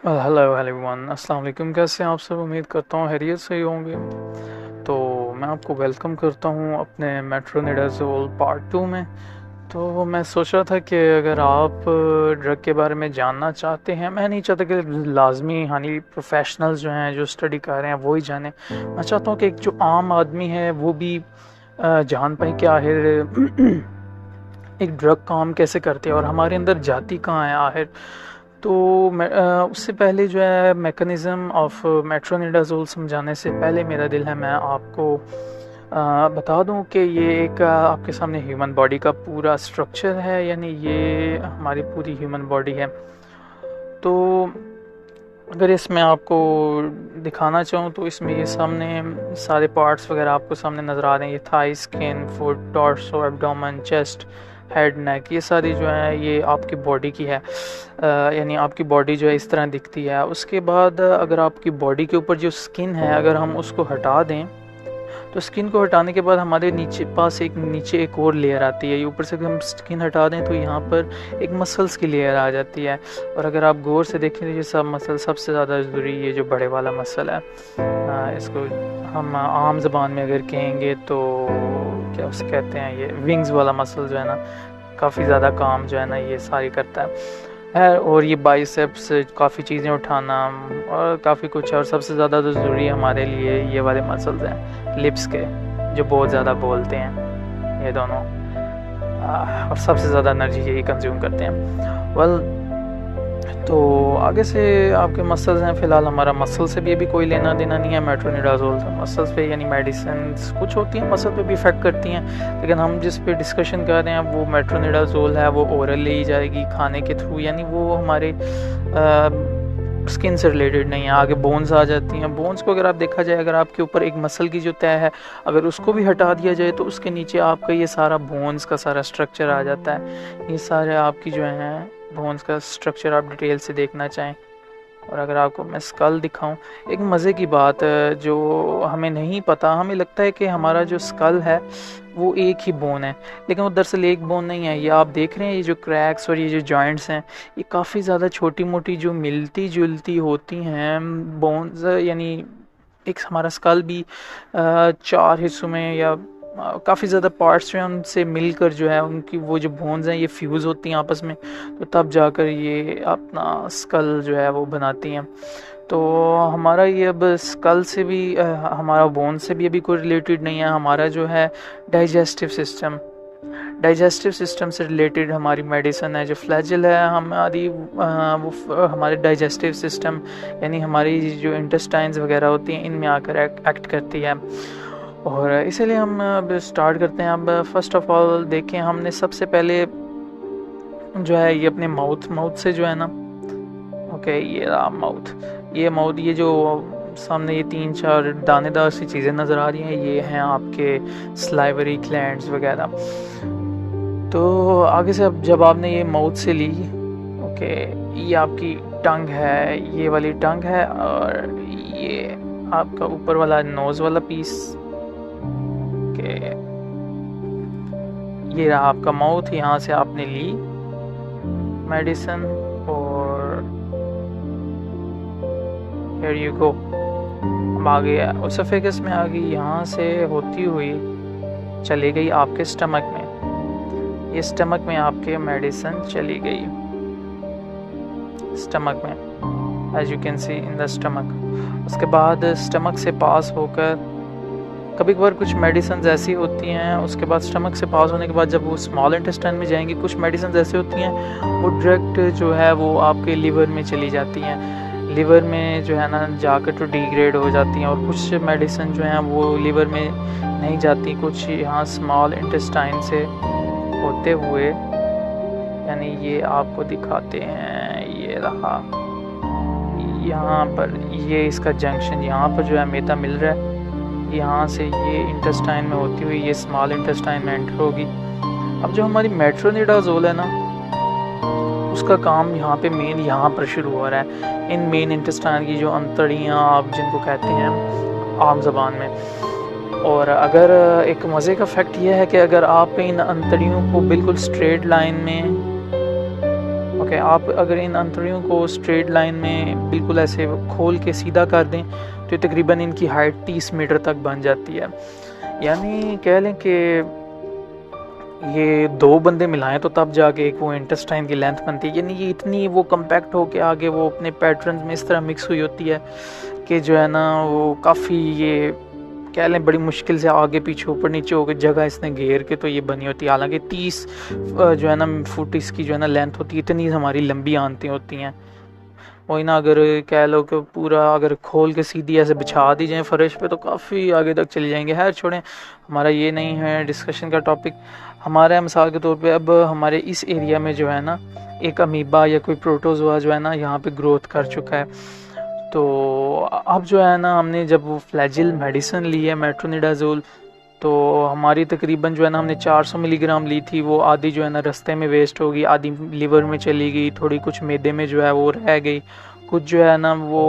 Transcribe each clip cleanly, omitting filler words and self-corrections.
Hello everyone, अस्सलाम वालेकुम। कैसे हैं आप सब? उम्मीद करता हूँ खैरियत से ही होंगे। तो मैं आपको वेलकम करता हूँ अपने मेट्रोनिडाज़ोल पार्ट 2 में। तो मैं सोच रहा था कि अगर आप ड्रग के बारे में जानना चाहते हैं, मैं नहीं चाहता कि लाजमी यानी प्रोफेशनल्स जो हैं जो स्टडी कर रहे हैं वो ही जाने। मैं चाहता हूँ कि एक जो आम आदमी है वो भी जान पाए कि आखिर एक ड्रग काम कैसे करती है और हमारे अंदर जाती कहाँ है आखिर। तो उससे पहले जो है मैकेनिज़्म ऑफ मेट्रोनिडाज़ोल समझाने से पहले मेरा दिल है मैं आपको बता दूं कि ये एक आपके सामने ह्यूमन बॉडी का पूरा स्ट्रक्चर है, यानी ये हमारी पूरी ह्यूमन बॉडी है। तो अगर इसमें आपको दिखाना चाहूँ तो इसमें ये सामने सारे पार्ट्स वगैरह आपको सामने नज़र आ रहे हैं। ये thigh, skin, foot, torso, abdomen, chest, head, neck, ये सारी जो है ये आपकी बॉडी की है। यानी आपकी बॉडी जो है इस तरह दिखती है। उसके बाद अगर आपकी बॉडी के ऊपर जो स्किन है अगर हम उसको हटा दें तो स्किन को हटाने के बाद हमारे नीचे एक और लेयर आती है। ये ऊपर से अगर हम स्किन हटा दें तो यहाँ पर एक मसल्स की लेयर आ जाती है। और अगर आप गौर से देखें तो ये सब मसल सबसे ज़्यादा ज़रूरी ये जो बड़े वाला मसल है, इसको हम आम ज़बान में अगर कहेंगे तो क्या उसे कहते हैं, ये विंग्स वाला मसल जो है ना, काफ़ी ज़्यादा काम जो है ना ये सारी करता है। और ये बाइसेप्स काफ़ी चीज़ें उठाना और काफ़ी कुछ है। और सबसे ज़्यादा तो ज़रूरी हमारे लिए ये वाले मसल्स हैं लिप्स के, जो बहुत ज़्यादा बोलते हैं ये दोनों। और सबसे ज़्यादा एनर्जी यही कंज्यूम करते हैं। वेल, तो आगे से आपके मसल्स हैं। फ़िलहाल हमारा मसल से भी अभी कोई लेना देना नहीं है। मेट्रोनिडाज़ोल तो मसल्स पे यानी मेडिसिन कुछ होती हैं मसल पे भी इफ़ेक्ट करती हैं, लेकिन हम जिस पे डिस्कशन कर रहे हैं वो मेट्रोनिडाज़ोल है, वो ओरल ली जाएगी खाने के थ्रू, यानी वो हमारे स्किन से रिलेटेड नहीं है। आगे बोन्स आ जाती हैं। बोन्स को अगर आप देखा जाए, अगर आपके ऊपर एक मसल की जो तय है अगर उसको भी हटा दिया जाए तो उसके नीचे आपका ये सारा बोन्स का सारा स्ट्रक्चर आ जाता है। ये सारे आपकी जो हैं बोन्स का स्ट्रक्चर आप डिटेल से देखना चाहें। और अगर आपको मैं स्कल दिखाऊं, एक मज़े की बात जो हमें नहीं पता, हमें लगता है कि हमारा जो स्कल है वो एक ही बोन है, लेकिन वो दरअसल एक बोन नहीं है। ये आप देख रहे हैं ये जो क्रैक्स और ये जो जॉइंट्स हैं ये काफ़ी ज़्यादा छोटी मोटी जो मिलती जुलती होती हैं बोन्स, यानी एक हमारा स्कल भी 4 हिस्सों में या काफ़ी ज़्यादा पार्ट्स जो हैं उनसे मिलकर जो है उनकी वो जो बोन्स हैं ये फ्यूज़ होती हैं आपस में, तो तब जाकर ये अपना स्कल जो है वो बनाती हैं। तो हमारा ये अब स्कल से भी हमारा बोन से भी अभी कोई रिलेटेड नहीं है। हमारा जो है डाइजेस्टिव सिस्टम से रिलेटेड हमारी मेडिसिन है। जो फ्लैजिल है हमारी वो हमारे डाइजेस्टिव सिस्टम यानी हमारी जो इंटेस्टाइन्स वगैरह होती हैं इनमें आकर एक्ट करती है। और इसीलिए हम अब स्टार्ट करते हैं। अब फर्स्ट ऑफ ऑल देखें, हमने सबसे पहले जो है ये अपने माउथ से जो है ना, ओके ये रहा माउथ। ये जो सामने ये 3-4 दानेदार सी चीज़ें नज़र आ रही हैं ये हैं आपके स्लाइवरी ग्लैंड्स वगैरह। तो आगे से अब जब आपने ये माउथ से ली, ओके, ये आपकी टंग है, ये वाली टंग है, और ये आपका ऊपर वाला नोज़ वाला पीस, ओके, ये रहा आपका माउथ। यहाँ से आपने ली मेडिसिन और हियर यू गो। अब आ गया ओसोफेगस में आ गई, यहाँ से होती हुई चली गई आपके स्टमक में। ये स्टमक में आपके मेडिसिन चली गई, स्टमक में, as you can see in the stomach. उसके बाद स्टमक से पास होकर कभी कभार कुछ मेडिसिन ऐसी होती हैं, उसके बाद स्टमक से पास होने के बाद जब वो स्मॉल इंटेस्टाइन में जाएंगी, कुछ मेडिसिन ऐसी होती हैं वो डायरेक्ट जो है वो आपके लीवर में चली जाती हैं। लीवर में जो है ना जाकर तो डिग्रेड हो जाती हैं। और कुछ मेडिसिन जो हैं वो लीवर में नहीं जाती, कुछ यहाँ स्मॉल इंटेस्टाइन से होते हुए, यानी ये आपको दिखाते हैं, ये रहा यहाँ पर, ये इसका जंक्शन यहाँ पर जो है मैदा मिल रहा है, यहाँ से ये इंटेस्टाइन में होती हुई ये स्मॉल इंटेस्टाइन में एंटर होगी। अब जो हमारी मेट्रोनिडाज़ोल है ना उसका काम यहाँ पे मेन यहाँ पर शुरू हो रहा है, इन मेन इंटेस्टाइन की जो अंतड़ियाँ आप जिनको कहते हैं आम ज़बान में। और अगर एक मज़े का फैक्ट ये है कि अगर आप इन अंतड़ियों को बिल्कुल स्ट्रेट लाइन में, ओके, चुका है। आप अगर इन अंतड़ियों को स्ट्रेट लाइन में बिल्कुल ऐसे खोल के सीधा कर दें तो तकरीबन इनकी हाइट 30 मीटर तक बन जाती है। यानी कह लें कि ये दो बंदे मिलाएं तो तब जाके एक वो इंटेस्टाइन की लेंथ बनती है। यानी ये इतनी वो कम्पैक्ट होके आगे वो अपने पैटर्न में इस तरह मिक्स हुई होती है कि जो है ना वो काफ़ी ये कह लें बड़ी मुश्किल से आगे पीछे ऊपर नीचे होकर जगह इसने घेर के तो ये बनी होती है। हालांकि 30 जो है ना फुट इसकी जो है ना लेंथ होती है, इतनी हमारी लंबी आंतें होती हैं। वही ना अगर कह लो कि पूरा अगर खोल के सीधी ऐसे बिछा दी जाए फर्श पे तो काफ़ी आगे तक चले जाएंगे। खैर छोड़ें, हमारा ये नहीं है डिस्कशन का टॉपिक। हमारा मिसाल के तौर पे अब हमारे इस एरिया में जो है ना एक अमीबा या कोई प्रोटोजोआ जो है ना यहाँ पे ग्रोथ कर चुका है। तो अब जो है ना हमने जब वो फ्लैजिल मेडिसिन ली है मेट्रोनिडाज़ोल, तो हमारी तकरीबन जो है ना हमने 400 मिलीग्राम ली थी, वो आधी जो है ना रास्ते में वेस्ट होगी, आधी लीवर में चली गई, थोड़ी कुछ मैदे में जो है वो रह गई, कुछ जो है ना वो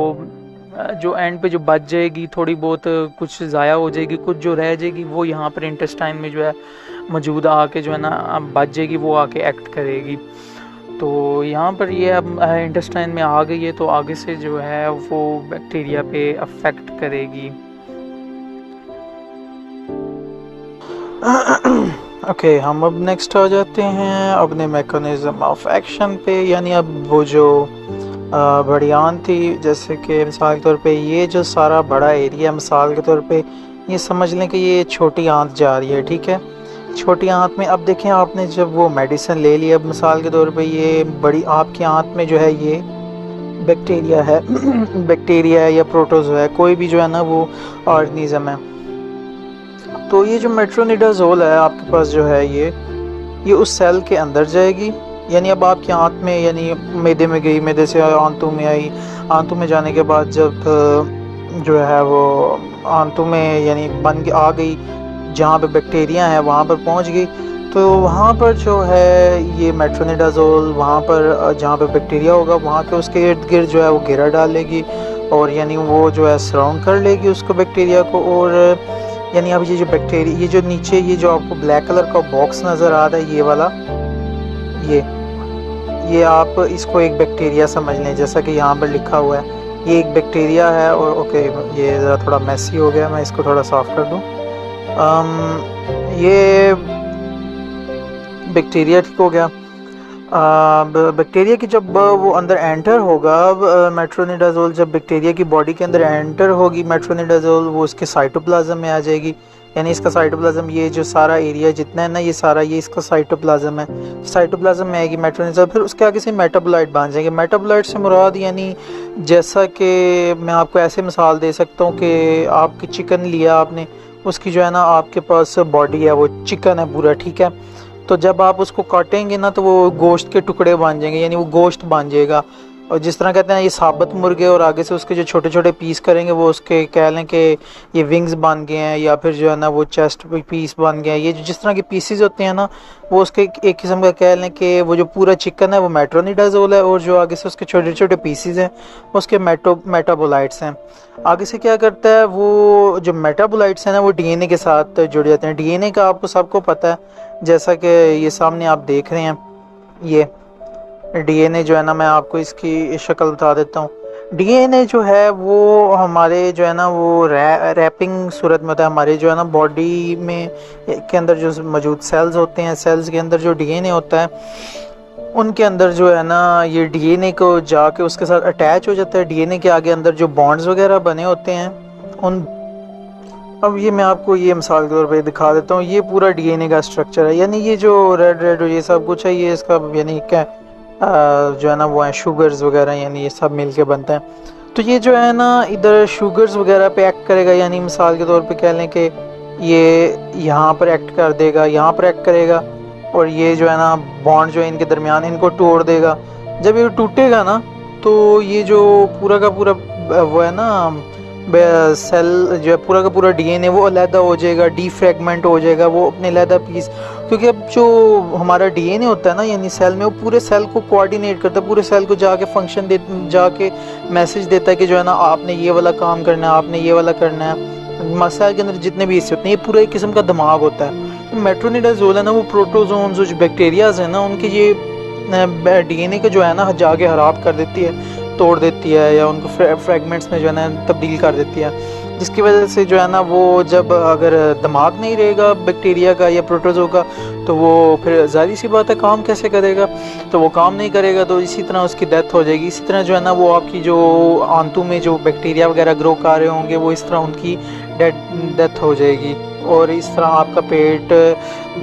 जो एंड पे जो बच जाएगी थोड़ी बहुत कुछ ज़ाया हो जाएगी, कुछ जो रह जाएगी वो यहाँ पर इंटेस्टाइन में जो है मौजूद आके जो है ना बच जाएगी, वो आके एक्ट करेगी। तो यहाँ पर ये अब इंटेस्टाइन में आ गई है तो आगे से जो है वो बैक्टीरिया पे अफेक्ट करेगी। ओके, हम अब नेक्स्ट आ जाते हैं अपने मैकेनिज्म ऑफ एक्शन पे। यानी अब वो जो बड़ी आंत थी, जैसे कि मिसाल के तौर पे ये जो सारा बड़ा एरिया, मिसाल के तौर पे ये समझ लें कि ये छोटी आंत जा रही है, ठीक है। छोटी आंत में अब देखें आपने जब वो मेडिसिन ले ली, अब मिसाल के तौर पे ये बड़ी आपकी आंत में जो है ये बैक्टीरिया है बैक्टीरिया है या प्रोटोजोआ है, कोई भी जो है ना वो ऑर्गेनिज्म है। तो ये जो मेट्रोनिडाज़ोल है आपके पास जो है ये उस सेल के अंदर जाएगी। यानी अब आपकी आंत में, यानी मैदे में गई, मैदे से आंतों में आई, आंतों में जाने के बाद जब जो है वो आंतों में यानी बन के आ गई, जहाँ पे बैक्टीरिया है वहाँ पर पहुँच गई, तो वहाँ पर जो है ये मेट्रोनिडाज़ोल वहाँ पर जहाँ पे बैक्टीरिया होगा वहाँ के उसके इर्द गिर्द जो है वो घेरा डाल लेगी और यानी वो जो है सराउंड कर लेगी उसको बैक्टीरिया को। और यानी अब ये जो बैक्टीरिया, ये जो नीचे ये जो आपको ब्लैक कलर का बॉक्स नज़र आ रहा है, ये वाला, ये आप इसको एक बैक्टीरिया समझ लें, जैसा कि यहाँ पर लिखा हुआ है ये एक बैक्टीरिया है। और ओके, ये ज़रा थोड़ा मैसी हो गया, मैं इसको थोड़ा साफ़ कर दूँ। ये बैक्टीरिया ठीक हो गया। बैक्टीरिया की जब वो अंदर एंटर होगा, मेट्रोनिडाज़ोल जब बैक्टीरिया की बॉडी के अंदर एंटर होगी मेट्रोनिडाज़ोल, वो उसके साइटोप्लाज्म में आ जाएगी। यानी इसका साइटोप्लाज्म, ये जो सारा एरिया जितना है ना, ये सारा ये इसका साइटोप्लाज्म है, साइटोप्लाज्म में आएगी मेट्रोनिडाज़ोल। फिर उसके आगे से मेटाबोलाइट बन जाएंगे। मेटाबोलाइट से मुराद यानी जैसा कि मैं आपको ऐसे मिसाल दे सकता हूँ कि आपकी चिकन लिया आपने, उसकी जो है ना आपके पास बॉडी है वो चिकन है पूरा, ठीक है। तो जब आप उसको काटेंगे ना तो वो गोश्त के टुकड़े बन जाएंगे, यानी वो गोश्त बन जाएगा। और जिस तरह कहते हैं ये साबुत मुर्गे, और आगे से उसके जो छोटे छोटे पीस करेंगे वो उसके कह लें कि ये विंग्स बन गए हैं, या फिर जो है ना वो चेस्ट पीस बन गए हैं। ये जिस तरह के पीसीज होते हैं ना वो उसके एक किस्म का कह लें कि वो जो पूरा चिकन है वो मेट्रोनिडाज़ोल है, और जो आगे से उसके छोटे छोटे पीसीज हैं उसके मेटाबोलाइट्स हैं। आगे से क्या करता है, वो जो मेटाबोलाइट्स हैं ना वो डीएनए के साथ जुड़ जाते हैं। डीएनए का आपको सबको पता है, जैसा कि ये सामने आप देख रहे हैं, ये डीएनए जो है ना, मैं आपको इसकी शक्ल बता देता हूँ। डीएनए जो है वो हमारे जो है ना वो रैपिंग सूरत में होता है। हमारे जो है ना बॉडी में के अंदर जो मौजूद सेल्स होते हैं, सेल्स के अंदर जो डीएनए होता है उनके अंदर जो है ना ये डीएनए को जाके उसके साथ अटैच हो जाता है। डीएनए के आगे अंदर जो बॉन्ड्स वगैरह बने होते हैं उन, अब ये मैं आपको ये मिसाल के तौर पे दिखा देता हूँ। ये पूरा डीएनए का स्ट्रक्चर है, यानी ये जो रेड ये सब कुछ है, ये इसका यानी क्या जो है ना वो है शुगर्स वगैरह, यानी ये सब मिल के बनता है। तो ये जो है ना इधर शुगर्स वगैरह पे एक्ट करेगा, यानी मिसाल के तौर पे कह लें कि ये यहाँ पर एक्ट कर देगा, यहाँ पर एक्ट करेगा, और ये जो है ना बॉन्ड जो है इनके दरमियान इनको तोड़ देगा। जब ये टूटेगा ना तो ये जो पूरा का पूरा वो है ना सेल जो है पूरा का पूरा डीएनए वो अलहदा हो जाएगा, डीफ्रेगमेंट हो जाएगा, वो अपने अलहदा पीस। क्योंकि अब जो हमारा डीएनए होता है ना यानी सेल में, वो पूरे सेल को कोऑर्डिनेट करता है, पूरे सेल को जाके फंक्शन दे, जाके मैसेज देता है कि जो है ना आपने ये वाला काम करना है, आपने ये वाला करना है। सेल के अंदर जितने भी हिस्से होते हैं ये पूरा एक किस्म का दिमाग होता है। मेट्रोनिडाज़ोल है ना वो प्रोटोजोन्स जो बैक्टीरियाज है ना उनके ये डीएनए को जो है ना जाके खराब कर देती है, तोड़ देती है, या उनको फ्रेगमेंट्स में जो है ना तब्दील कर देती है, जिसकी वजह से जो है ना वो जब अगर दिमाग नहीं रहेगा बैक्टीरिया का या प्रोटोजो का, तो वो फिर ज़ाहिर सी बात है काम कैसे करेगा। तो वो काम नहीं करेगा तो इसी तरह उसकी डेथ हो जाएगी। इसी तरह जो है ना वो आपकी जो आंतों में जो बैक्टीरिया वगैरह ग्रो कर रहे होंगे वो इस तरह उनकी डेथ हो जाएगी। और इस तरह आपका पेट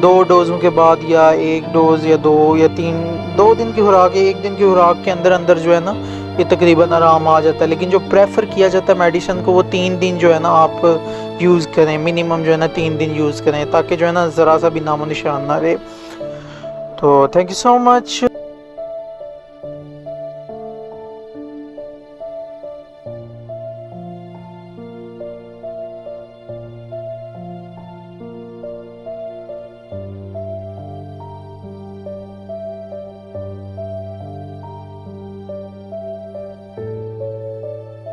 2 डोज़ों के बाद, या 1 डोज़ या 2 या 3, 2 दिन की खुराक या 1 दिन की खुराक के अंदर अंदर जो है ना ये तकरीबन आराम आ जाता है। लेकिन जो प्रेफर किया जाता है मेडिसिन को, वो 3 दिन जो है ना आप यूज़ करें, मिनिमम जो है ना 3 दिन यूज़ करें, ताकि जो है ना ज़रा सा भी नामो निशान ना रहे। तो थैंक यू सो मच।